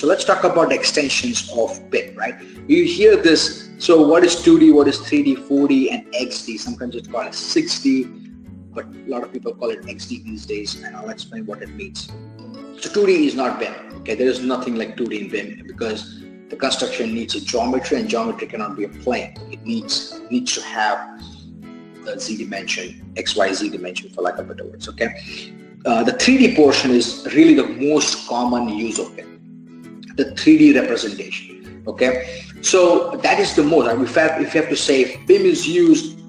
So let's talk about extensions of BIM, right? You hear this, so what is 2D, what is 3D, 4D, and XD? Sometimes it's called 6D, but a lot of people call it XD these days, and I'll explain what it means. So 2D is not BIM, okay? There is nothing like 2D in BIM because the construction needs a geometry, and geometry cannot be a plane. It needs to have the Z dimension, XYZ dimension, for lack of better words, okay? The 3D portion is really the most common use of BIM, the 3D representation, okay? So that is the most, if you have to say, if BIM is used,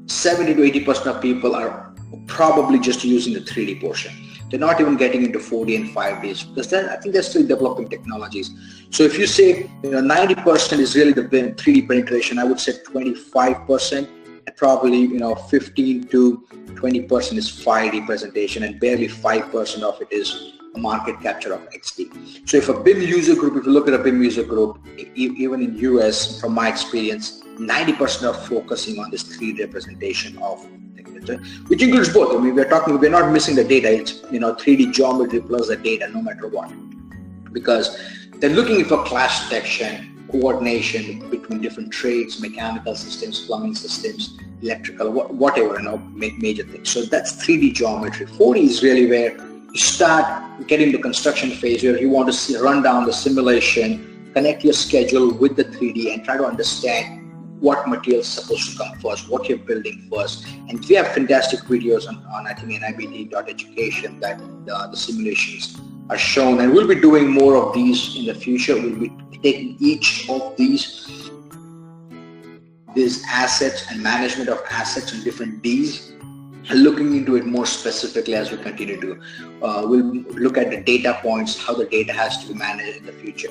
70 to 80% of people are probably just using the 3D portion. They're not even getting into 4D and 5D because I think they're still developing technologies. So if you say 90% is really the BIM 3D penetration, I would say 25%, and probably 15 to 20% is 5D presentation, and barely 5% of it is a market capture of XD. So if a BIM user group, if you look at a BIM user group, even in US, from my experience, 90% are focusing on this 3D representation of, which includes both. I mean, we're not missing the data. It's 3D geometry plus the data, no matter what, because they're looking for clash detection, coordination between different trades, mechanical systems, plumbing systems, electrical, whatever, major things. So that's 3D geometry. 4D is really where you start getting the construction phase, where you want to run down the simulation, connect your schedule with the 3D, and try to understand what material is supposed to come first, what you're building first. And we have fantastic videos on I think nibd.education that the simulations are shown, and we'll be doing more of these in the future. We'll be taking each of these assets and management of assets in different Ds and looking into it more specifically as we continue to. We'll look at the data points, how the data has to be managed in the future.